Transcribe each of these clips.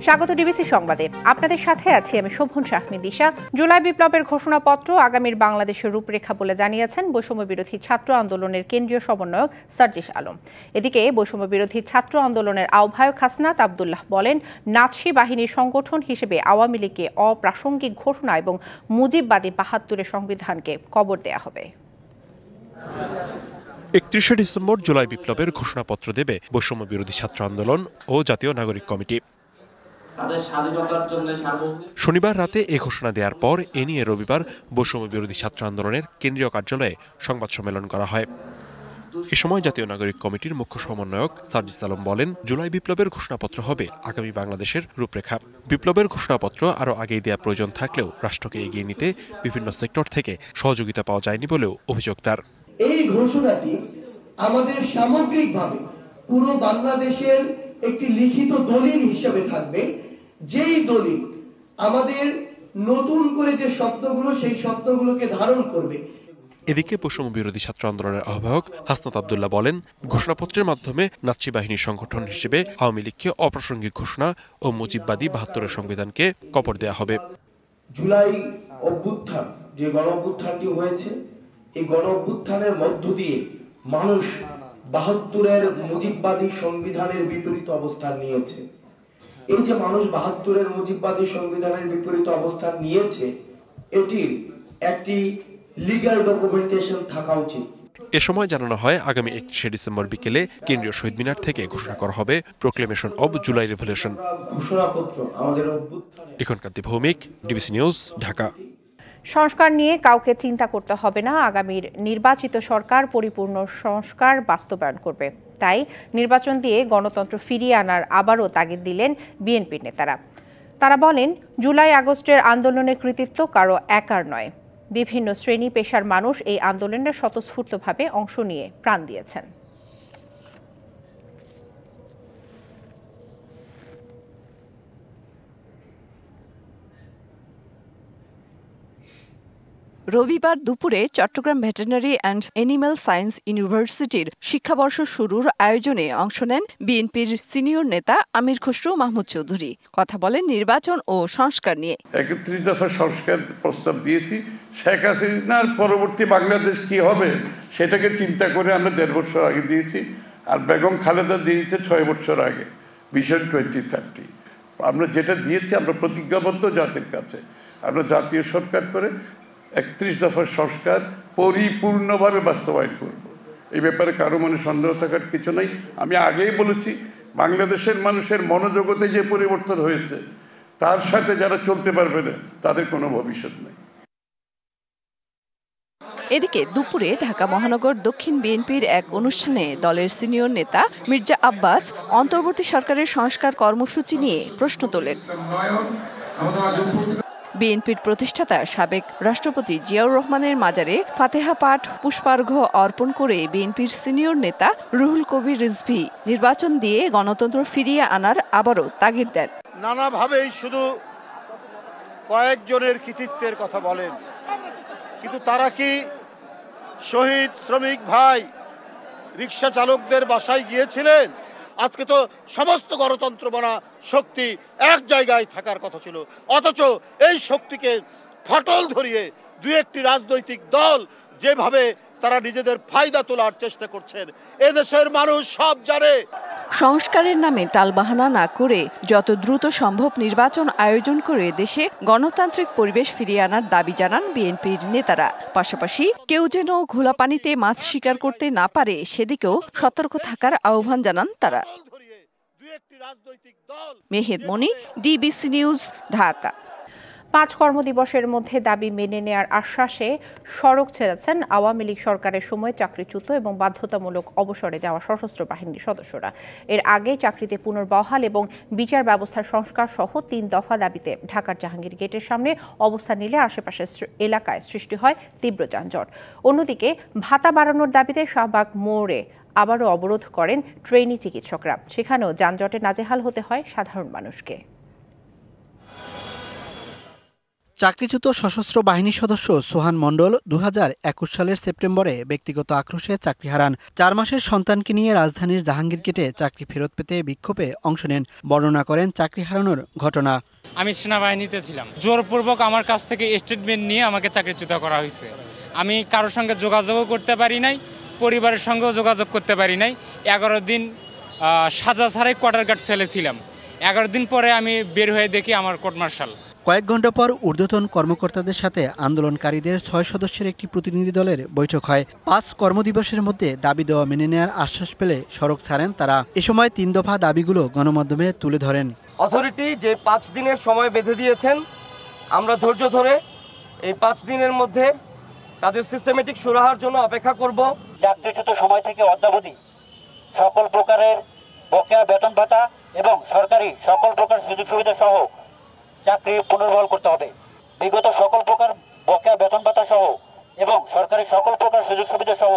স্বাগত ডিবিসি সংবাদে। আপনাদের সাথে আছি আমি শোভন শাহমিদ দিশা। জুলাই বিপ্লবের ঘোষণাপত্র আগামীর বাংলাদেশের রূপরেখা বলে জানিয়েছেন বৈষম্য বিরোধী ছাত্র আন্দোলনের কেন্দ্রীয় সমন্বয়ক সার্জিস আলম। এদিকে বৈষম্য বিরোধী ছাত্র আন্দোলনের আহ্বায়ক হাসনাত আব্দুল্লাহ বলেন, নাৎসি বাহিনীর সংগঠন হিসেবে আওয়ামী লীগকে অপ্রাসঙ্গিক ঘোষণা এবং মুজিববাদী ৭২ সংবিধানকে কবর দেয়া হবে। ৩১শে ডিসেম্বর জুলাই বিপ্লবের ঘোষণাপত্র দেবে বৈষম্য বিরোধী ছাত্র আন্দোলন ও জাতীয় নাগরিক কমিটি। শনিবার রাতে এ ঘোষণা দেওয়ার পর এ নিয়ে রবিবার বৈষম্য বিরোধী ছাত্র আন্দোলনের কেন্দ্রীয় কার্যালয়ে সংবাদ সম্মেলন করা হয়। এ সময় জাতীয় নাগরিক কমিটির মুখ্য সমন্বয়ক সার্জিস আলম বলেন, জুলাই বিপ্লবের ঘোষণাপত্র হবে আগামী বাংলাদেশের রূপরেখা। বিপ্লবের ঘোষণাপত্র আরও আগেই দেওয়া প্রয়োজন থাকলেও রাষ্ট্রকে এগিয়ে নিতে বিভিন্ন সেক্টর থেকে সহযোগিতা পাওয়া যায়নি বলেও অভিযোগ তার। এই ঘোষণাটি আমাদের সামগ্রিকভাবে পুরো বাংলাদেশের একটি লিখিত দলিল হিসেবে থাকবে, যেই দলিল আমাদের নতুন করে যে স্বপ্নগুলো সেই স্বপ্নগুলোকে ধারণ করবে। এদিকে বৈষম্য বিরোধী ছাত্র আন্দোলনের আহ্বায়ক হাসনাত আব্দুল্লাহ বলেন, ঘোষণাপত্রের মাধ্যমে নাৎসি বাহিনীর সংগঠন হিসেবে আওয়ামী লীগকে অপ্রাসঙ্গিক ঘোষণা ও মুজিববাদী ৭২ সংবিধানকে কবর দেয়া হবে। জুলাই অভ্যুত্থান, যে গণ অভ্যুত্থানটি হয়েছে, এই গণ অভ্যুত্থানের মধ্য দিয়ে মানুষ ৭২ মুজিববাদী সংবিধানের বিপরীত অবস্থান নিয়েছে। এই যে মানুষ ৭২ মুজিববাদী সংবিধানের বিপরীত অবস্থান নিয়েছে, এটির একটি লিগ্যাল ডকুমেন্টেশন থাকা উচিত। এ সময় জানানো হয়, আগামী ৩১শে ডিসেম্বর বিকেলে কেন্দ্রীয় শহীদ মিনার থেকে ঘোষণা করা হবে প্রোক্লেমেশন অব জুলাই রেভলিউশন। ঘোষণাপত্র আমাদের অভ্যুত্থানের। ইখনকান্তি ভৌমিক, ডিবিসি নিউজ, ঢাকা। সংস্কার নিয়ে কাউকে চিন্তা করতে হবে না, আগামীর নির্বাচিত সরকার পরিপূর্ণ সংস্কার বাস্তবায়ন করবে। তাই নির্বাচন দিয়ে গণতন্ত্র ফিরিয়ে আনার আবারও তাগিদ দিলেন বিএনপির নেতারা। তারা বলেন, জুলাই আগস্টের আন্দোলনের কৃতিত্ব কারো একার নয়। বিভিন্ন শ্রেণী পেশার মানুষ এই আন্দোলনে স্বতঃস্ফূর্তভাবে অংশ নিয়ে প্রাণ দিয়েছেন। রবিবার দুপুরে Chattogram veterinary and animal science ইউনিভার্সিটির শিক্ষাবর্ষ শুরুর আয়োজনে অংশ নেন বিএনপির সিনিয়র নেতা আমির খসরু মাহমুদ চৌধুরী। কথা বলেন নির্বাচন ও সংস্কার নিয়ে। ৩১ দফা সংস্কার প্রস্তাব দিয়েছি। শেখ হাসিনার পরবর্তী বাংলাদেশ কি হবে সেটাকে চিন্তা করে আমরা ১.৫ বছর আগে দিয়েছি, আর বেগম খালেদা দিয়েছে ৬ বছর আগে, ভিশন 2030। আমরা যেটা দিয়েছি, আমরা প্রতিজ্ঞাবদ্ধ জাতির কাছে, আমরা জাতীয় সরকার করে ৩১ দফার সংস্কার পরিপূর্ণভাবে বাস্তবায়ন করব। এই ব্যাপারে কারো মনে সন্দেহ থাকার কিছু নেই। আমি আগেই বলেছি, বাংলাদেশের মানুষের মনোজগতে যে পরিবর্তন হয়েছে, তার সাথে যারা চলতে পারবে না, তাদের কোনো ভবিষ্যৎ নেই। এদিকে দুপুরে ঢাকা মহানগর দক্ষিণ বিএনপির এক অনুষ্ঠানে দলের সিনিয়র নেতা মির্জা আব্বাস অন্তর্বর্তী সরকারের সংস্কার কর্মসূচি নিয়ে প্রশ্ন তোলেন। বিএনপির প্রতিষ্ঠাতা সাবেক রাষ্ট্রপতি জিয়াউর রহমানের মাজারে ফাতেহা পাঠ পুষ্পার্ঘ্য অর্পণ করে বিএনপির সিনিয়র নেতা রুহুল কবির রিজভী নির্বাচন দিয়ে গণতন্ত্র ফিরিয়ে আনার আবারও তাগিদ দেন। নানাভাবেই শুধু কয়েকজনের কৃতিত্বের কথা বলেন, কিন্তু তারা কি শহীদ শ্রমিক ভাই রিক্সা চালকদের বাসায় গিয়েছিলেন? আজকে তো সমস্ত গণতন্ত্র বনা শক্তি এক জায়গায় থাকার কথা ছিল, অথচ এই শক্তিকে ফাটল ধরিয়ে দুই একটি রাজনৈতিক দল যেভাবে তারা নিজেদের ফায়দা তোলার চেষ্টা করছেন, এদেশের মানুষ সব জানে। সংস্কারের নামে টালবাহানা না করে যত দ্রুত সম্ভব নির্বাচন আয়োজন করে দেশে গণতান্ত্রিক পরিবেশ ফিরিয়ে আনার দাবি জানান বিএনপির নেতারা। পাশাপাশি কেউ যেন ঘোলা পানিতে মাছ শিকার করতে না পারে সেদিকেও সতর্ক থাকার আহ্বান জানান তারা। মেহের মনি, ডিবিসি নিউজ, ঢাকা। ৫ কর্মদিবসের মধ্যে দাবি মেনে নেয়ার আশ্বাসে সড়ক ছেড়েছেন আওয়ামী লীগ সরকারের সময় চাকরিচ্যুত এবং বাধ্যতামূলক অবসরে যাওয়া সশস্ত্র বাহিনীর সদস্যরা। এর আগে চাকরিতে পুনর্বহাল এবং বিচার ব্যবস্থার সংস্কার সহ ৩ দফা দাবিতে ঢাকার জাহাঙ্গীর গেটের সামনে অবস্থান নিলে আশেপাশের এলাকায় সৃষ্টি হয় তীব্র যানজট। অন্যদিকে ভাতা বাড়ানোর দাবিতে শাহবাগ মোড়ে আবারও অবরোধ করেন ট্রেনি চিকিৎসকরা। সেখানেও যানজটে নাজেহাল হতে হয় সাধারণ মানুষকে। চাকরিচ্যুত সশস্ত্র বাহিনী সদস্য সোহান মণ্ডল 2021 সালের সেপ্টেম্বরে ব্যক্তিগত আক্রোশে চাকরি হারান। 4 মাসের সন্তানকে নিয়ে রাজধানীর জাহাঙ্গীর গেটে চাকরি ফেরত পেতে বিক্ষোভে অংশ নেন। বর্ণনা করেন চাকরি হারানোর ঘটনা। আমি সেনাবাহিনীতে ছিলাম, জোরপূর্বক আমার কাছ থেকে স্টেটমেন্ট নিয়ে আমাকে চাকরিচ্যুত করা হয়েছে। আমি কারোর সঙ্গে যোগাযোগও করতে পারি নাই, পরিবারের সঙ্গেও যোগাযোগ করতে পারি নাই। 11 দিন সাজা ছাড়াই কোয়ার্টার গার্ড সেলে ছিলাম। 11 দিন পরে আমি বের হয়ে দেখি আমার কোর্ট মার্শাল। কয়েক ঘণ্টা পর ঊর্ধ্বতন কর্মকর্তাদের সাথে আন্দোলনকারীদের 6 সদস্যের একটি প্রতিনিধি দলের বৈঠক হয়। 5 কর্মদিবসের মধ্যে দাবি দেওয়া মেনে নেওয়ার আশ্বাস পেলে সড়ক ছাড়েন তারা। এ সময় 3 দফা দাবিগুলো গণমাধ্যমে তুলে ধরেন। অথরিটি যে 5 দিনের সময় বেঁধে দিয়েছেন, আমরা ধৈর্য ধরে এই 5 দিনের মধ্যে তাদের সিস্টেমেটিক সুরাহার জন্য অপেক্ষা করব। চাকরিচ্যুত সময় থেকে অদ্যাবধি সকল প্রকারের বকেয়া বেতন ভাতা এবং সরকারি সকল প্রকার সুযোগ সুবিধা সহ চাকরি পুনর্বহাল করতে হবে। বিগত সকল প্রকার বকেয়া বেতন ভাতা সহ এবং সরকারি সকল প্রকার সুযোগ সুবিধা সহ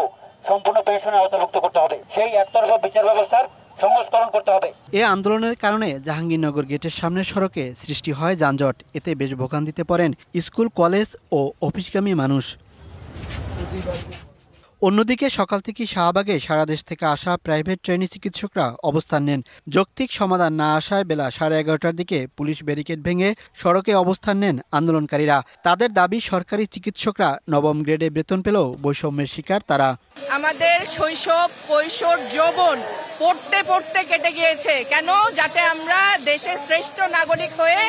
সম্পূর্ণ পেনশনের আওতাভুক্ত করতে হবে। সেই একতরফা বিচার ব্যবস্থার সংস্করণ করতে হবে। এ আন্দোলনের কারণে জাহাঙ্গীরনগর গেটের সামনের সড়কে সৃষ্টি হয় যানজট। এতে বেশ ভোগান্তিতে পড়েন স্কুল, কলেজ ও অফিসগামী মানুষ। অন্যদিকে সকাল থেকে শাহবাগে সারা দেশ থেকে আসা প্রাইভেট ট্রেনি চিকিৎসকরা অবস্থান নেন। যৌক্তিক সমাধান না আসায় বেলা 11:30টার দিকে পুলিশ ব্যারিকেড ভেঙে সড়কে অবস্থান নেন আন্দোলনকারীরা। তাদের দাবি, সরকারি চিকিৎসকরা নবম গ্রেডে বেতন পেলেও বৈষম্যের শিকার তারা। আমাদের শৈশব, কৈশোর, যৌবন পড়তে পড়তে কেটে গিয়েছে। কেন? যাতে আমরা দেশের শ্রেষ্ঠ নাগরিক হয়ে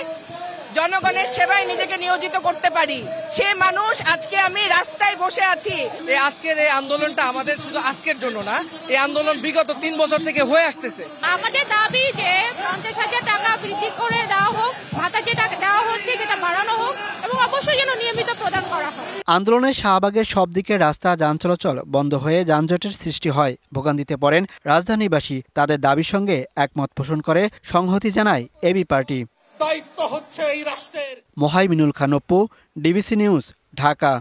জনগণের সেবায় নিজেকে নিয়োজিত করতে পারি। সে মানুষ আজকে আমি রাস্তায় বসে আছি। এই আজকের এই আন্দোলনটা আমাদের শুধু আজকের জন্য না, এই আন্দোলন বিগত 3 বছর থেকে হয়ে আসতেছে। আমাদের দাবি যে 50,000 টাকা বৃদ্ধি করে দেওয়া হোক, ভাতা যেটা দেওয়া হচ্ছে সেটা বাড়ানো হোক এবং অবশ্যই যেন নিয়মিত প্রদান করা হয়। আন্দোলনে শাহবাগের সব দিকের রাস্তা যান চলাচল বন্ধ হয়ে যানজটের সৃষ্টি হয়। ভোগান্তিতে পড়েন রাজধানীবাসী। তাদের দাবির সঙ্গে একমত পোষণ করে সংহতি জানায় এবি পার্টি। দায়িত্ব হচ্ছে এই রাষ্ট্রের। Mohaiminul Khan Apu, DBC news, Dhaka.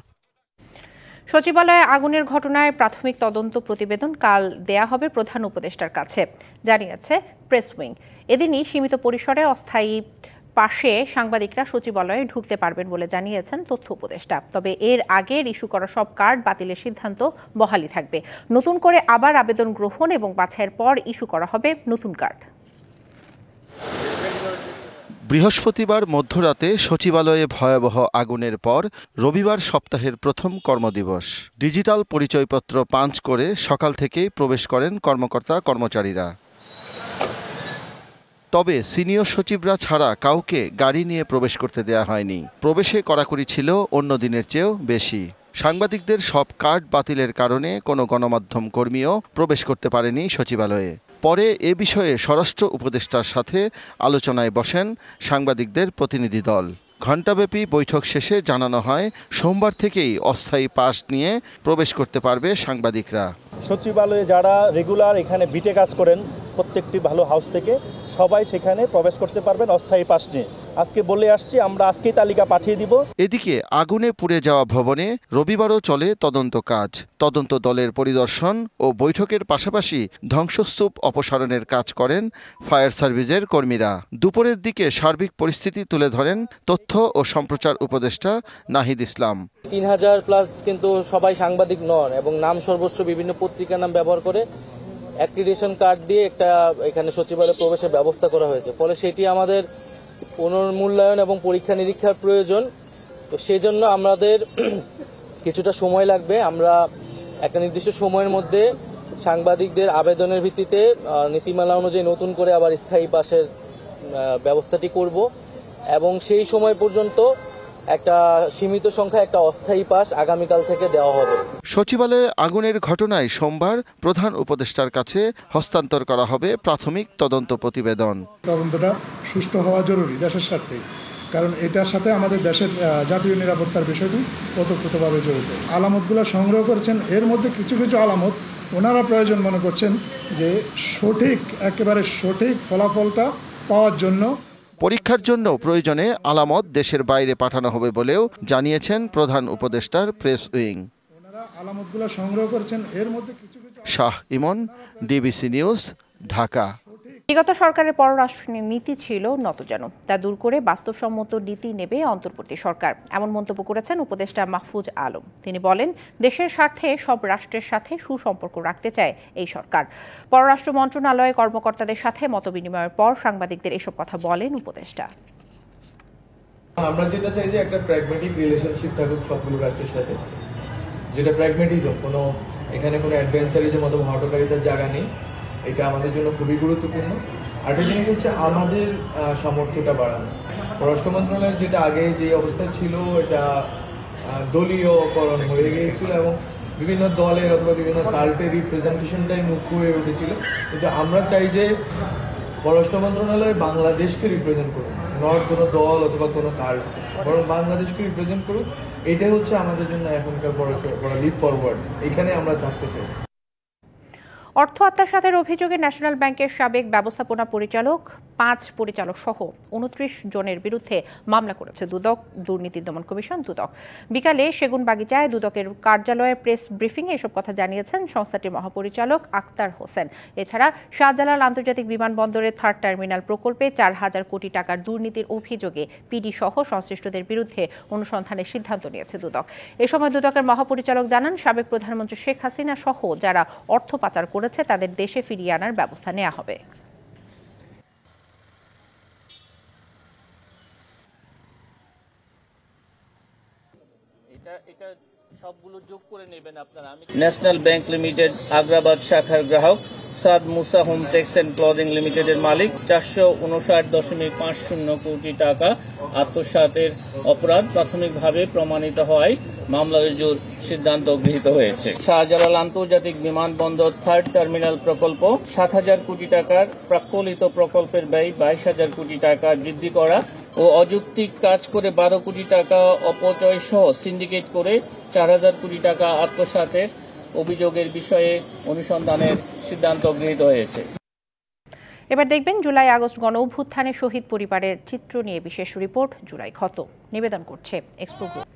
সচিবালয়ে আগুনের ঘটনায় প্রাথমিক তদন্ত প্রতিবেদন কাল দেয়া হবে প্রধান উপদেষ্টার কাছে, জানিয়েছে প্রেস উইং। এদিনই সীমিত পরিসরে অস্থায়ী পাশে সাংবাদিকরা সচিবালয়ে ঢুকতে পারবেন বলে জানিয়েছেন তথ্য উপদেষ্টা। তবে এর আগে ইস্যু করা সব কার্ড বাতিলের সিদ্ধান্ত বহালই থাকবে। নতুন করে আবার আবেদন গ্রহণ এবং বাছাইয়ের পর ইস্যু করা হবে নতুন কার্ড। বৃহস্পতিবার মধ্যরাতে সচিবালয়ে ভয়াবহ আগুনের পর রবিবার সপ্তাহের প্রথম কর্মদিবস। ডিজিটাল পরিচয়পত্র পাঞ্চ করে সকাল থেকেই প্রবেশ করেন কর্মকর্তা কর্মচারীরা। তবে সিনিয়র সচিবরা ছাড়া কাউকে গাড়ি নিয়ে প্রবেশ করতে দেয়া হয়নি। প্রবেশে কড়াকড়ি ছিল অন্য দিনের চেয়েও বেশি। সাংবাদিকদের সব কার্ড বাতিলের কারণে কোনো গণমাধ্যম কর্মীও প্রবেশ করতে পারেনি সচিবালয়ে। পরে এ বিষয়ে স্বরাষ্ট্র উপদেষ্টার সাথে আলোচনায় বসেন সাংবাদিকদের প্রতিনিধি দল। ঘণ্টাব্যাপী বৈঠক শেষে জানানো হয় সোমবার থেকেই অস্থায়ী পাস নিয়ে প্রবেশ করতে পারবে সাংবাদিকরা। সচিবালয়ে যারা রেগুলার এখানে বিটে কাজ করেন প্রত্যেকটি ভালো হাউস থেকে সবাই সেখানে প্রবেশ করতে পারবেন অস্থায়ী পাস নিয়ে। আজকে বলে আসছি, আমরা আজকেই তালিকা পাঠিয়ে দিব। এদিকে আগুনে পুড়ে যাওয়া ভবনে রবিবারও চলে তদন্ত কাজ। তদন্ত দলের পরিদর্শন ও বৈঠকের পাশাপাশি ধ্বংসস্তূপ অপসারণের কাজ করেন ফায়ার সার্ভিসের কর্মীরা। দুপুরের দিকে সার্বিক পরিস্থিতি তুলে ধরেন তথ্য ও সম্প্রচার উপদেষ্টা নাহিদ ইসলাম। 3000+ কিন্তু সবাই সাংবাদিক নন এবং নাম সর্বস্ব বিভিন্ন পত্রিকার নাম ব্যবহার করে অ্যাক্রিডিটেশন কার্ড দিয়ে একটা এখানে সচিবালয়ে প্রবেশের ব্যবস্থা করা হয়েছে। ফলে সেটি আমাদের পুনর্মূল্যায়ন এবং পরীক্ষা নিরীক্ষার প্রয়োজন। তো সেজন্য আমাদের কিছুটা সময় লাগবে। আমরা একটা নির্দিষ্ট সময়ের মধ্যে সাংবাদিকদের আবেদনের ভিত্তিতে নীতিমালা অনুযায়ী নতুন করে আবার স্থায়ী পাসের ব্যবস্থাটি করব এবং সেই সময় পর্যন্ত একটা সীমিত সংখ্যা একটা অস্থায়ী পাস আগামীকাল থেকে দেওয়া হবে। সচিবালয়ে আগুনের ঘটনায় সোমবার প্রধান উপদেষ্টার কাছে হস্তান্তর করা হবে প্রাথমিক তদন্ত প্রতিবেদন। তদন্তটা সুষ্ঠু হওয়া জরুরি দেশের স্বার্থে, কারণ এটার সাথে আমাদের দেশের জাতীয় নিরাপত্তার বিষয়টি ওতপ্রোতভাবে জড়িত। আলামতগুলো সংগ্রহ করেছেন, এর মধ্যে কিছু কিছু আলামত ওনারা প্রয়োজন মনে করছেন যে একেবারে সঠিক ফলাফলটা পাওয়ার জন্য পরীক্ষার জন্য প্রয়োজনে আলামত দেশের বাইরে পাঠানো হবে বলেও জানিয়েছেন প্রধান উপদেষ্টার প্রেস উইং। আলামতগুলো সংগ্রহ করেছেন, এর মধ্যে কিছু কিছু। শাহ ইমন, ডিবিসি নিউজ, ঢাকা। বিগত সরকারের পররাষ্ট্র নীতি ছিল নতজানু, তা দূর করে বাস্তবসম্মত নীতি নেবে অন্তর্বর্তী সরকার, এমন মন্তব্য করেছেন উপদেষ্টা মাহফুজ আলম। তিনি বলেন, দেশের স্বার্থে সব রাষ্ট্রের সাথে সুসম্পর্ক রাখতে চায় এই সরকার। পররাষ্ট্র মন্ত্রণালয়ের কর্মকর্তাদের সাথে মতবিনিময়ের পর সাংবাদিকদের এসব কথা বলেন উপদেষ্টা। আমরা যেটা চাই যে একটা প্র্যাগম্যাটিক রিলেশনশিপ থাকুক সবগুলো রাষ্ট্রের সাথে, যেটা প্র্যাগম্যাটিজম, এখানে কোনো অ্যাডভেঞ্চারিজম অথবা হটকারিতার জায়গা নেই। এটা আমাদের জন্য খুবই গুরুত্বপূর্ণ। আরেকটা জিনিস হচ্ছে আমাদের সামর্থ্যটা বাড়ানো। পররাষ্ট্র মন্ত্রণালয়ের যেটা আগে যে অবস্থা ছিল, এটা দলীয়করণ হয়ে গিয়েছিল এবং বিভিন্ন দলের অথবা বিভিন্ন কাল্টের রিপ্রেজেন্টেশনটাই মুখ্য হয়ে উঠেছিল। কিন্তু আমরা চাই যে পররাষ্ট্র মন্ত্রণালয় বাংলাদেশকে রিপ্রেজেন্ট করুক, নট কোনো দল অথবা কোনো কাল্ট, বরং বাংলাদেশকে রিপ্রেজেন্ট করুক। এটাই হচ্ছে আমাদের জন্য এখনকার বড় লিপ ফরওয়ার্ড। এখানে আমরা থাকতে চাই। অর্থ আত্মসাতের অভিযোগে ন্যাশনাল ব্যাংকের সাবেক ব্যবস্থাপনা পরিচালক, 5 পরিচালক সহ 29 জনের বিরুদ্ধে মামলা করেছে দুদক, দুর্নীতি দমন কমিশন দুদক। বিকালে সেগুনবাগিচায় দুদকের কার্যালয়ের প্রেস ব্রিফিংয়ে এসব কথা জানিয়েছেন সংস্থাটির মহাপরিচালক আক্তার হোসেন। এছাড়া শাহজালাল আন্তর্জাতিক বিমানবন্দরের 3rd টার্মিনাল প্রকল্পে 4,000 কোটি টাকার দুর্নীতির অভিযোগে পিডি সহ সংশ্লিষ্টদের বিরুদ্ধে অনুসন্ধানের সিদ্ধান্ত নিয়েছে দুদক। এ সময় দুদকের মহাপরিচালক জানান, সাবেক প্রধানমন্ত্রী শেখ হাসিনা সহ যারা অর্থ পাচার করেছে তাদের দেশে ফিরিয়ে আনার ব্যবস্থা নেওয়া হবে। এটা সবগুলো যোগ করে নেবেন আপনারা। ন্যাশনাল ব্যাংক লিমিটেড আগ্রাবাদ শাখার গ্রাহক সাদ মুসা হোম টেক্স এন্ড ক্লদিং লিমিটেডের মালিক 459.50 কোটি টাকা আত্মসাতের অপরাধ প্রাথমিকভাবে প্রমাণিত হওয়ায় মামলা রুজুর সিদ্ধান্ত গৃহীত হয়েছে। শাহজালাল আন্তর্জাতিক বিমানবন্দর 3rd টার্মিনাল প্রকল্প 7,000 কোটি টাকার প্রাক্কলিত প্রকল্পের ব্যয় 22,000 কোটি টাকা বৃদ্ধি করা ও অযৌক্তিক কাজ করে 12 কোটি টাকা অপচয় সহ সিন্ডিকেট করে 4,000 কোটি টাকা আত্মসাতের অভিযোগের বিষয়ে অনুসন্ধানের সিদ্ধান্ত গৃহীত হয়েছে। এবার দেখবেন জুলাই আগস্ট গণ অভ্যুত্থানে শহীদ পরিবারের চিত্র নিয়ে বিশেষ রিপোর্ট জুলাই ক্ষত, নিবেদন করছে এক্সপো গ্রুপ।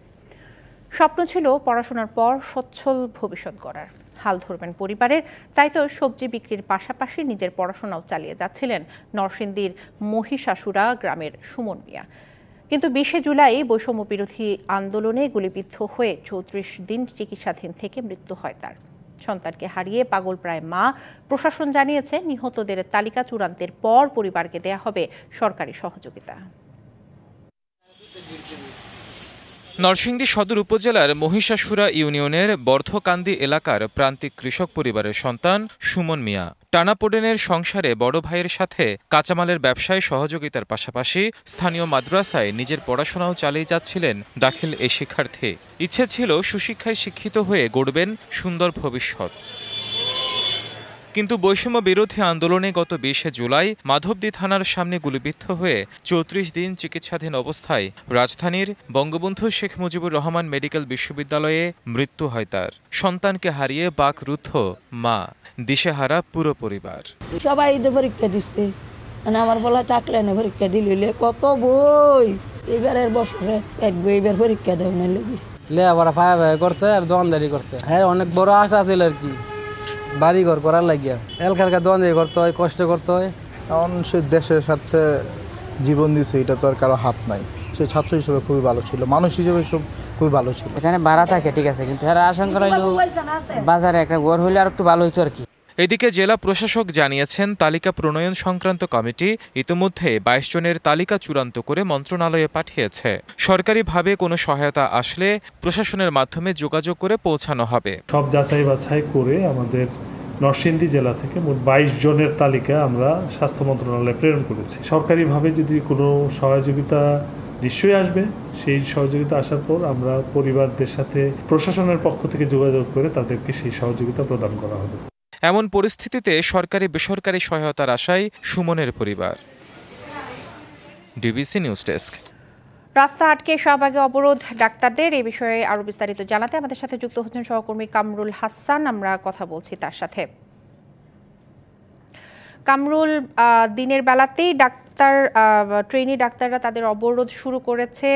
স্বপ্ন ছিল পড়াশোনার পর সচ্ছল ভবিষ্যৎ গড়ার, হাল ধরবেন পরিবারের, তাই তো সবজি বিক্রির পাশাপাশি নিজের পড়াশোনাও চালিয়ে যাচ্ছিলেন নরসিংদীর মহিষাসুরা গ্রামের সুমন মিয়া। কিন্তু 20 জুলাই বৈষম্য বিরোধী আন্দোলনে গুলিবিদ্ধ হয়ে 34 দিন চিকিৎসাধীন থেকে মৃত্যু হয় তার। সন্তানকে হারিয়ে পাগল প্রায় মা। প্রশাসন জানিয়েছে, নিহতদের তালিকা চূড়ান্তের পর পরিবারকে দেয়া হবে সরকারি সহযোগিতা। নরসিংদী সদর উপজেলার মহিষাসুরা ইউনিয়নের বর্ধকান্দি এলাকার প্রান্তিক কৃষক পরিবারের সন্তান সুমন মিয়া টানাপোড়েনের সংসারে বড় ভাইয়ের সাথে কাঁচামালের ব্যবসায় সহযোগিতার পাশাপাশি স্থানীয় মাদ্রাসায় নিজের পড়াশোনাও চালিয়ে যাচ্ছিলেন দাখিল এই শিক্ষার্থী। ইচ্ছে ছিল সুশিক্ষায় শিক্ষিত হয়ে গড়বেন সুন্দর ভবিষ্যৎ। কিন্তু বৈষম্য বিরোধী আন্দোলনে গত 20 জুলাই মাধবদী থানার সামনে গুলিবিদ্ধ হয়ে 34 দিন চিকিৎসাধীন অবস্থায় রাজধানীর বঙ্গবন্ধু শেখ মুজিবুর রহমান মেডিকেল বিশ্ববিদ্যালয়ে মৃত্যু হয় তার। সন্তানকে হারিয়ে বাকরুদ্ধ মা, দিশেহারা পুরো পরিবার। সবাই ঈদে পরীক্ষা দিচ্ছে, মানে আমার বলা থাকলে না পরীক্ষা দিলে কত বই, এবারের বছরে এক বই এবার পরীক্ষা দেওয়া না লেগে লেবার ফায়া করছে আর দোকানদারি করছে। হ্যাঁ, অনেক বড় আশা ছিল আর কি, বাড়ি ঘর করার লাগিয়া এলকারকে দোকানদারি করতে হয়, কষ্ট করতে হয়। কারণ সে দেশের সাথে জীবন দিছে, এটা তো আর কারো হাত নাই। সে ছাত্র হিসেবে খুবই ভালো ছিল, মানুষ হিসেবে সব খুবই ভালো ছিল। এখানে ভাড়া থাকে ঠিক আছে, কিন্তু এর আশঙ্কা রইল বাজারে একটা ঘর হইলে আর একটু ভালো হইতো আর কি। এদিকে জেলা প্রশাসক জানিয়েছেন, তালিকা প্রণয়ন সংক্রান্ত কমিটি ইতিমধ্যে 22 জনের তালিকা চূড়ান্ত করে মন্ত্রণালয়ে পাঠিয়েছে। সরকারিভাবে কোনো সহায়তা আসলে প্রশাসনের মাধ্যমে যোগাযোগ করে পৌঁছানো হবে। সব যাচাই বাছাই করে আমাদের নরসিংদী জেলা থেকে মোট 22 জনের তালিকা আমরা স্বাস্থ্য মন্ত্রণালয়ে প্রেরণ করেছি। সরকারিভাবে যদি কোনো সহযোগিতা নিশ্চয়ই আসবে, সেই সহযোগিতা আসার পর আমরা পরিবারদের সাথে প্রশাসনের পক্ষ থেকে যোগাযোগ করে তাদেরকে সেই সহযোগিতা প্রদান করা হবে। এমন পরিস্থিতিতে সরকারি বেসরকারি সহায়তার আশায় সুমনের পরিবার। DBC news desk. রাস্তা আটকে শাহবাগে অবরোধ ডাক্তারদের, এই বিষয়ে আরো বিস্তারিত জানাতে আমাদের সাথে যুক্ত হচ্ছেন সহকর্মী কামরুল হাসান। আমরা কথা বলছি তার সাথে। কামরুল, দিনের বেলাতেই ট্রেনি ডাক্তাররা তাদের অবরোধ শুরু করেছে,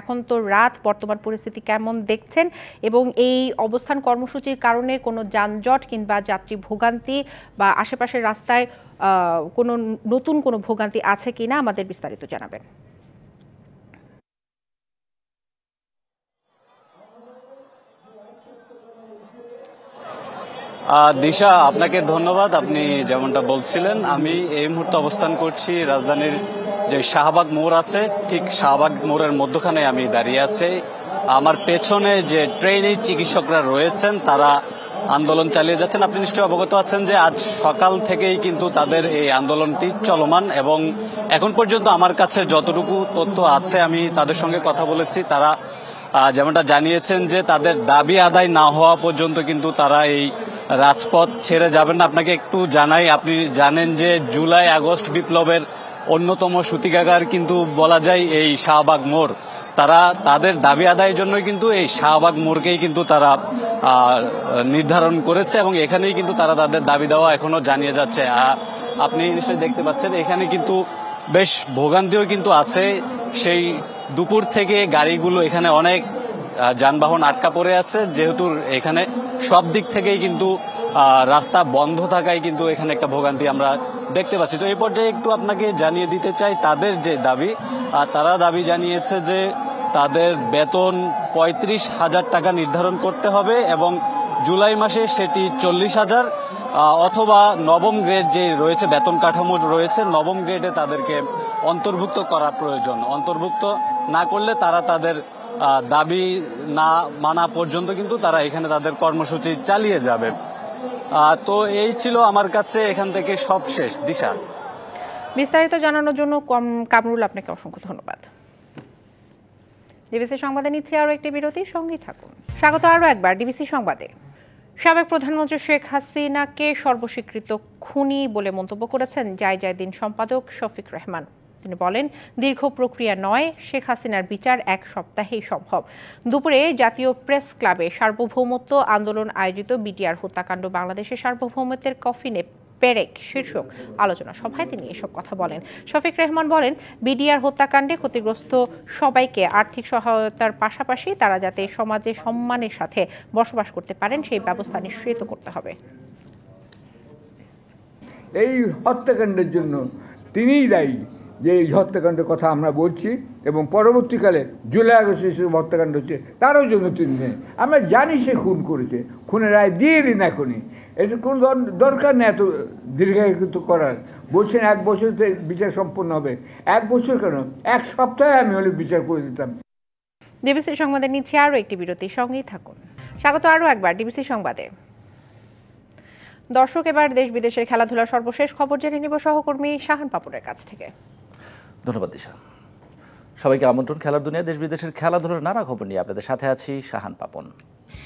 এখন তো রাত, বর্তমান পরিস্থিতি কেমন দেখছেন এবং এই অবস্থান কর্মসূচির কারণে কোনো যানজট কিংবা যাত্রী ভোগান্তি বা আশেপাশের রাস্তায় কোনো নতুন কোনো ভোগান্তি আছে কিনা আমাদের বিস্তারিত জানাবেন। দিশা, আপনাকে ধন্যবাদ। আপনি যেমনটা বলছিলেন, আমি এই মুহূর্তে অবস্থান করছি রাজধানীর যে শাহবাগ মোড় আছে, ঠিক শাহবাগ মোড়ের মধ্যখানে আমি দাঁড়িয়ে আছি। আমার পেছনে যে ট্রেনি চিকিৎসকরা রয়েছেন তারা আন্দোলন চালিয়ে যাচ্ছেন। আপনি নিশ্চয়ই অবগত আছেন যে আজ সকাল থেকেই কিন্তু তাদের এই আন্দোলনটি চলমান এবং এখন পর্যন্ত আমার কাছে যতটুকু তথ্য আছে আমি তাদের সঙ্গে কথা বলেছি। তারা যেমনটা জানিয়েছেন যে তাদের দাবি আদায় না হওয়া পর্যন্ত কিন্তু তারা এই রাজপথ ছেড়ে যাবেন না। আপনাকে একটু জানাই, আপনি জানেন যে জুলাই আগস্ট বিপ্লবের অন্যতম সূতিকাগার কিন্তু বলা যায় এই শাহবাগ মোড়। তারা তাদের দাবি আদায়ের জন্য কিন্তু এই শাহবাগ মোড়কেই কিন্তু তারা নির্ধারণ করেছে এবং এখানেই কিন্তু তারা তাদের দাবি দেওয়া এখনো জানিয়ে যাচ্ছে। আপনি নিশ্চয়ই দেখতে পাচ্ছেন এখানে কিন্তু বেশ ভোগান্তিও কিন্তু আছে। সেই দুপুর থেকে গাড়িগুলো এখানে অনেক যানবাহন আটকা পড়ে আছে, যেহেতু এখানে সব দিক থেকেই কিন্তু রাস্তা বন্ধ থাকায় কিন্তু এখানে একটা ভোগান্তি আমরা দেখতে পাচ্ছি। তো এই পর্যায়ে একটু আপনাকে জানিয়ে দিতে চাই তাদের যে দাবি, তারা দাবি জানিয়েছে যে তাদের বেতন 35,000 টাকা নির্ধারণ করতে হবে এবং জুলাই মাসে সেটি 40,000 অথবা নবম গ্রেড যে রয়েছে বেতন কাঠামো রয়েছে, নবম গ্রেডে তাদেরকে অন্তর্ভুক্ত করা প্রয়োজন। অন্তর্ভুক্ত না করলে তারা তাদের দাবি না মানা পর্যন্ত কিন্তু তারা এখানে তাদের কর্মসূচি চালিয়ে যাবে। তো এই ছিল আমার কাছে এখান থেকে সব শেষ। দিশা, বিস্তারিত জানানোর জন্য কামরুল আপনাকে অসংখ্য ধন্যবাদ। ডিবিসি সংবাদে নিচ্ছে আরও একটি বিরতি, সঙ্গেই থাকুন। স্বাগত আরও একবার ডিবিসি সংবাদে। সাবেক প্রধানমন্ত্রী শেখ হাসিনাকে সর্বস্বীকৃত খুনি বলে মন্তব্য করেছেন জায়দিন সম্পাদক শফিক রেহমান। তিনি বলেন, দীর্ঘ প্রক্রিয়া নয়, শেখ হাসিনার বিচার এক সপ্তাহেই সম্ভব। দুপুরে জাতীয় প্রেস ক্লাবে সার্বভৌমত্ব আন্দোলন আয়োজিত বিডিআর হত্যাকাণ্ড বাংলাদেশের সার্বভৌমত্বের কফিনে পেরেক শীর্ষক আলোচনা সভায় তিনি এসব কথা বলেন। শফিক রেহমান বলেন, বিডিআর হত্যাকাণ্ডে ক্ষতিগ্রস্ত সবাইকে আর্থিক সহায়তার পাশাপাশি তারা যাতে সমাজে সম্মানের সাথে বসবাস করতে পারেন সেই ব্যবস্থা নিশ্চিত করতে হবে। এই হত্যাকাণ্ডের জন্য তিনিই দায়ী, যে এই হত্যাকাণ্ডের কথা আমরা বলছি এবং পরবর্তীকালে জুলাই আগস্টে হত্যাকাণ্ড হচ্ছে তারও জন্য তিনি নেই। আমরা জানি সে খুন করেছে, খুনের রায় দিয়ে দিন এখনই। এটা কোনো দরকার নেই এত দীর্ঘায়িত করার। বলছেন 1 বছরতে বিচার সম্পন্ন হবে। 1 বছর কেন, 1 সপ্তাহে আমি হলে বিচার করে দিতাম। ডিবিসি সংবাদে নিচ্ছে আরও একটি বিরতি, সঙ্গেই থাকুন। স্বাগত আরও একবার ডিবিসি সংবাদে। দর্শক, এবার দেশ বিদেশের খেলাধুলার সর্বশেষ খবর জেনে নিব সহকর্মী শাহান পাপনের কাছ থেকে। ধন্যবাদ দিশা। সবাইকে আমন্ত্রণ খেলার দুনিয়া দেশ বিদেশের খেলাধুলার নানা খবর নিয়ে আপনাদের সাথে আছি শাহান পাপন।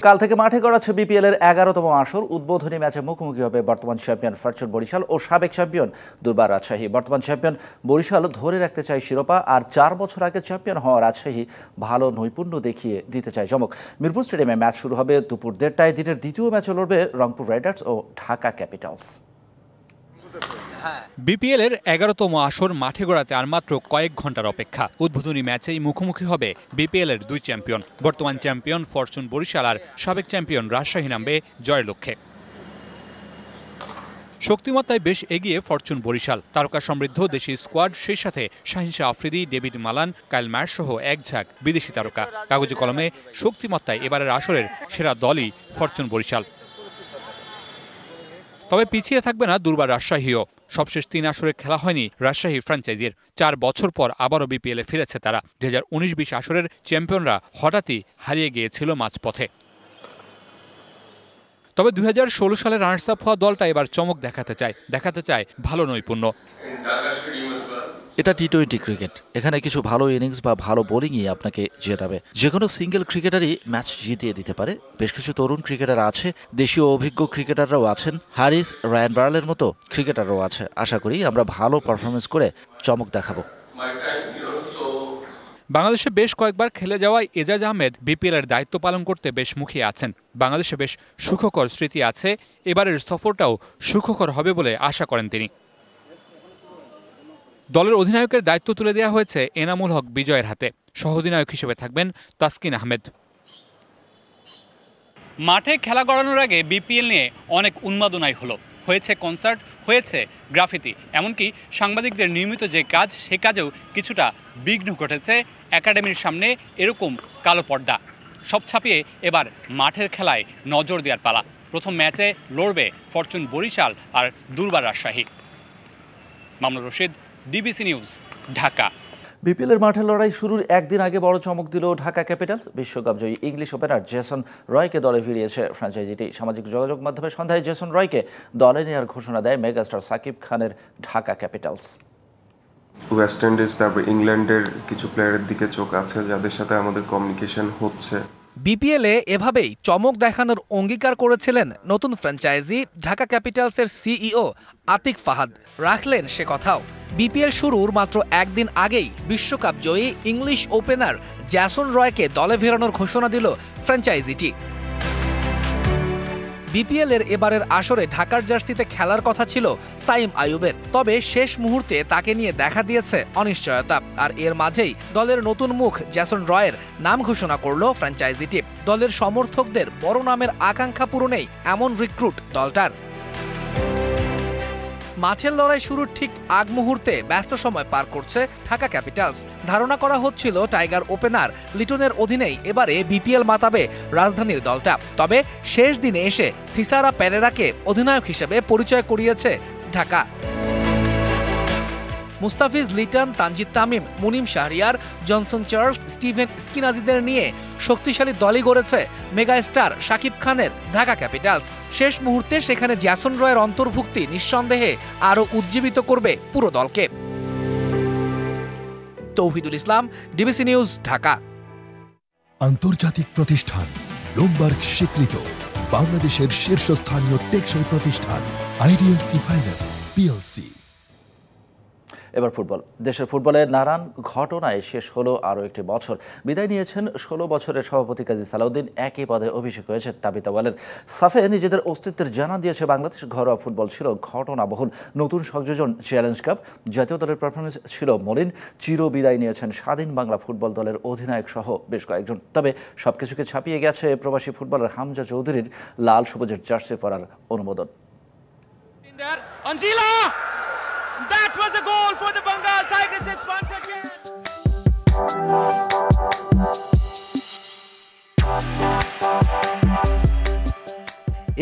কাল থেকে মাঠে গড়াচ্ছে বিপিএল এর 11তম আসর। উদ্বোধনী ম্যাচে মুখোমুখি হবে বর্তমান চ্যাম্পিয়ন ফরচুন বরিশাল ও সাবেক চ্যাম্পিয়ন দুর্বার রাজশাহী। বর্তমান চ্যাম্পিয়ন বরিশাল ধরে রাখতে চায় শিরোপা, আর 4 বছর আগে চ্যাম্পিয়ন হওয়া রাজশাহী ভালো নৈপুণ্য দেখিয়ে দিতে চায় চমক। মিরপুর স্টেডিয়ামে ম্যাচ শুরু হবে দুপুর 1:30টায়। দিনের দ্বিতীয় ম্যাচে লড়বে রংপুর রাইডার্স ও ঢাকা ক্যাপিটালস। বিপিএল এর 11তম আসর মাঠে গড়াতে আর মাত্র কয়েক ঘন্টার অপেক্ষা। উদ্বোধনী ম্যাচেই মুখোমুখি হবে বিপিএল এর 2 চ্যাম্পিয়ন। বর্তমান চ্যাম্পিয়ন ফরচুন বরিশাল আর সাবেক চ্যাম্পিয়ন রাজশাহী নামবে জয়ের লক্ষ্যে। শক্তিমত্তায় বেশ এগিয়ে ফরচুন বরিশাল। তারকা সমৃদ্ধ দেশি স্কোয়াড, সেই সাথে শাহিন শাহ আফ্রিদি, ডেভিড মালান, কাইল ম্যাশ সহ এক ঝাঁক বিদেশি তারকা। কাগজে কলমে শক্তিমত্তায় এবারের আসরের সেরা দলই ফরচুন বরিশাল। তবে পিছিয়ে থাকবে না দুর্বার রাজশাহীও। সবশেষ 3 আসরে খেলা হয়নি রাজশাহী ফ্র্যাঞ্চাইজির। 4 বছর পর আবারও বিপিএলে ফিরেছে তারা। 2019-20 আসরের চ্যাম্পিয়নরা হঠাৎই হারিয়ে গিয়েছিল মাঝপথে। তবে 2016 সালে রানার্স আপ হওয়া দলটা এবার চমক দেখাতে চায় ভালো নৈপুণ্য। এটা টি-20 ক্রিকেট, এখানে কিছু ভালো ইনিংস বা ভালো বোলিংই আপনাকে জেতাবে। যে কোনো সিঙ্গেল ক্রিকেটারই ম্যাচ জিতিয়ে দিতে পারে। বেশ কিছু তরুণ ক্রিকেটার আছে, দেশীয় অভিজ্ঞ ক্রিকেটাররাও আছেন, হ্যারিস, রায়ান বার্লের মতো ক্রিকেটাররাও আছে। আশা করি আমরা ভালো পারফরমেন্স করে চমক দেখাবো। বাংলাদেশে বেশ কয়েকবার খেলে যাওয়ায় এজাজ আহমেদ বিপিএল এর দায়িত্ব পালন করতে বেশ মুখিয়ে আছেন। বাংলাদেশে বেশ সুখকর স্মৃতি আছে, এবারের সফরটাও সুখকর হবে বলে আশা করেন তিনি। দলের অধিনায়কের দায়িত্ব তুলে দেওয়া হয়েছে এনামুল হক বিজয়ের হাতে। সহ-অধিনায়ক হিসেবে থাকবেন তাসকিন আহমেদ। মাঠে খেলা গড়ানোর আগে বিপিএল নিয়ে অনেক উন্মাদনাই হলো, হয়েছে কনসার্ট, হয়েছে গ্রাফিতি, এমনকি সাংবাদিকদের নিয়মিত যে কাজ সে কাজেও কিছুটা বিঘ্ন ঘটেছে। একাডেমির সামনে এরকম কালো পর্দা সব ছাপিয়ে এবার মাঠের খেলায় নজর দেওয়ার পালা। প্রথম ম্যাচে লড়বে ফরচুন বরিশাল আর দুর্বার রাজশাহী। Mamunur Rashid, DBC news, Dhaka. বিপিএলের মাঠের লড়াই শুরুর একদিন আগে বড় চমক দিল ঢাকা ক্যাপিটালস। বিশ্বকাপ জয়ী ইংলিশ ওপেনার জেসন রয়কে দলে ফিরিয়েছে ফ্র্যাঞ্চাইজিটি। সামাজিক যোগাযোগ মাধ্যমে সন্ধ্যায় জেসন রয়কে দলে নেওয়ার ঘোষণা দেয় মেগাস্টার সাকিব খানের ঢাকা ক্যাপিটালস। ওয়েস্ট ইন্ডিজ, তারপর ইংল্যান্ডের কিছু প্লেয়ারের দিকে চোখ আছে যাদের সাথে আমাদের কমিউনিকেশন হচ্ছে। বিপিএলে এভাবেই চমক দেখানোর অঙ্গীকার করেছিলেন নতুন ফ্র্যাঞ্চাইজি ঢাকা ক্যাপিটালসের সিইও আতিক ফাহাদ। রাখলেন সে কথাও। বিপিএল শুরুর মাত্র একদিন আগেই বিশ্বকাপ জয়ী ইংলিশ ওপেনার জ্যাসন রয়কে দলে ফেরানোর ঘোষণা দিল ফ্র্যাঞ্চাইজিটি। বিপিএলের এবারের আসরে ঢাকার জার্সিতে খেলার কথা ছিল সাইম আইয়ুবের, তবে শেষ মুহূর্তে তাকে নিয়ে দেখা দিয়েছে অনিশ্চয়তা। আর এর মাঝেই দলের নতুন মুখ জ্যাসন রয়ের নাম ঘোষণা করল ফ্র্যাঞ্চাইজিটি। দলের সমর্থকদের বড় নামের আকাঙ্ক্ষা পূরণেই এমন রিক্রুট দলটার। মাঠের লড়াই শুরুর ঠিক আগ মুহূর্তে ব্যস্ত সময় পার করছে ঢাকা ক্যাপিটালস। ধারণা করা হচ্ছিল টাইগার ওপেনার লিটনের অধীনেই এবারে বিপিএল মাতাবে রাজধানীর দলটা। তবে শেষ দিনে এসে থিসারা পেরেরাকে অধিনায়ক হিসেবে পরিচয় করিয়েছে Dhaka. Mustafiz, Liton, Tanzid Tamim, Munim Shahriar, Johnson Charles, Steven স্কিনাজিদের নিয়ে শক্তিশালী দলই গড়েছে মেগা স্টার শাকিব খানের ঢাকা ক্যাপিটালস। শেষ মুহূর্তে সেখানে জ্যাসন রয়ের অন্তর্ভুক্তি নিঃসন্দেহে আরও উজ্জীবিত করবে পুরো দলকে। তৌহিদুল ইসলাম, ডিবিসি নিউজ, ঢাকা। আন্তর্জাতিক প্রতিষ্ঠান ব্লুমবার্গ স্বীকৃত বাংলাদেশের শীর্ষস্থানীয় টেকসই প্রতিষ্ঠান আইডিএলসি ফাইন্যান্স পিএলসি। এবার ফুটবল। দেশের ফুটবলের নানান ঘটনায় শেষ হলো আরও একটি বছর। বিদায় নিয়েছেন 16 বছরের সভাপতি কাজী সালাউদ্দিন। একই পদে অভিষেক হয়েছে তাবিত আওয়ালের। সাফে নিজেদের অস্তিত্বের জানান দিয়েছে বাংলাদেশ। ঘরোয়া ফুটবল ছিল ঘটনাবহুল। নতুন সংযোজন চ্যালেঞ্জ কাপ। জাতীয় দলের পারফরমেন্স ছিল মলিন। চির বিদায় নিয়েছেন স্বাধীন বাংলা ফুটবল দলের অধিনায়ক সহ বেশ কয়েকজন। তবে সবকিছুকে ছাপিয়ে গেছে প্রবাসী ফুটবলার হামজা চৌধুরীর লাল সবুজের জার্সি পরার অনুমোদন। That was a goal for the Bengal Tigers once again.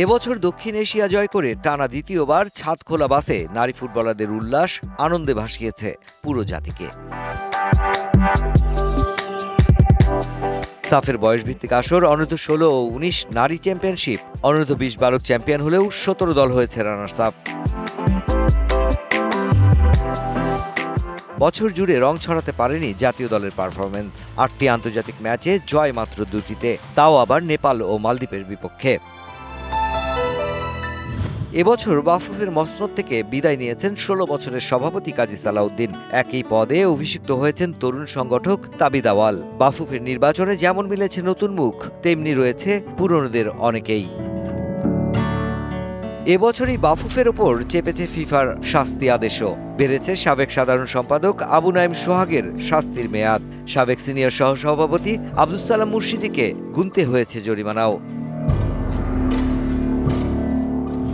এবছর দক্ষিণ এশিয়া জয় করে টানা দ্বিতীয়বার ছাদ খোলা বাসে নারী ফুটবলারদের উল্লাস আনন্দে ভাসিয়েছে পুরো জাতিকে। সাফের বয়সভিত্তিক আসর অনূর্ধ্ব 16 ও 19 নারী চ্যাম্পিয়নশিপ। অনূর্ধ্ব 20 ভারত চ্যাম্পিয়ন হলেও 17 দল হয়েছে রানার্স আপ। বছর জুড়ে রং ছড়াতে পারেনি জাতীয় দলের পারফরমেন্স। 8টি আন্তর্জাতিক ম্যাচে জয় মাত্র 2টিতে, তাও আবার নেপাল ও মালদ্বীপের বিপক্ষে। এবছর বাফুফের মসনদ থেকে বিদায় নিয়েছেন 16 বছরের সভাপতি কাজী সালাউদ্দিন। একই পদে অভিষিক্ত হয়েছেন তরুণ সংগঠক তাবিদ আওয়াল। বাফুফের নির্বাচনে যেমন মিলেছে নতুন মুখ, তেমনি রয়েছে পুরনোদের অনেকেই। এবছরই বাফুফের ওপর চেপেছে ফিফার শাস্তি আদেশও। বেড়েছে সাবেক সাধারণ সম্পাদক আবু নাইম সোহাগের শাস্তির মেয়াদ। সাবেক সিনিয়র সহসভাপতি আব্দুস সালাম মুর্শিদিকে গুনতে হয়েছে জরিমানাও।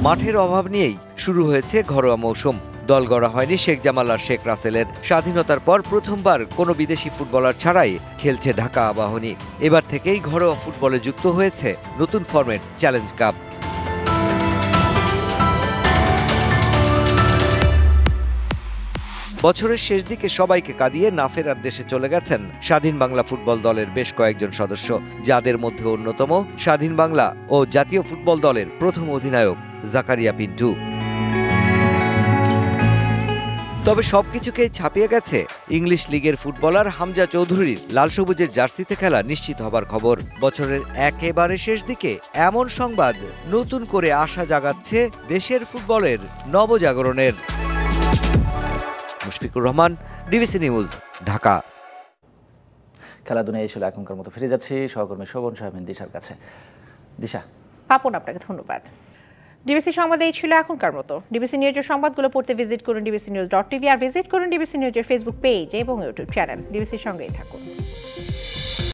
মাঠের অভাব নিয়েই শুরু হয়েছে ঘরোয়া মৌসুম। দল গড়া হয়নি শেখ জামাল আর শেখ রাসেলের। স্বাধীনতার পর প্রথমবার কোনো বিদেশি ফুটবলার ছাড়াই খেলছে ঢাকা আবাহনী। এবার থেকেই ঘরোয়া ফুটবলে যুক্ত হয়েছে নতুন ফরম্যাট চ্যালেঞ্জ কাপ। বছরের শেষ দিকে সবাইকে কাঁদিয়ে না ফেরার দেশে চলে গেছেন স্বাধীন বাংলা ফুটবল দলের বেশ কয়েকজন সদস্য, যাদের মধ্যে অন্যতম স্বাধীন বাংলা ও জাতীয় ফুটবল দলের প্রথম অধিনায়ক জাকারিয়া পিন্টু। তবে সবকিছুকেই ছাপিয়ে গেছে ইংলিশ লিগের ফুটবলার হামজা চৌধুরীর লাল সবুজের জার্সিতে খেলা নিশ্চিত হবার খবর। বছরের একেবারে শেষ দিকে এমন সংবাদ নতুন করে আশা জাগাচ্ছে দেশের ফুটবলের নবজাগরণের। Mushfiqur Rahman, DBC news, Dhaka. খেলা দুনিয়ায় ছিল এখনকার মতো। ফিরে যাচ্ছি সহকর্মী শোভন শাহমিন দিশার কাছে। দিশা। পাপন, আপনাকে ধন্যবাদ। ডিবিসি সংবাদে এই ছিল এখনকার মতো। ডিবিসি নিউজের সংবাদগুলো পড়তে ভিজিট করুন dbcnews.tv আর ভিজিট করুন ডিবিসি নিউজের ফেসবুক পেজ এবং ইউটিউব চ্যানেল। ডিবিসির সঙ্গেই থাকুন।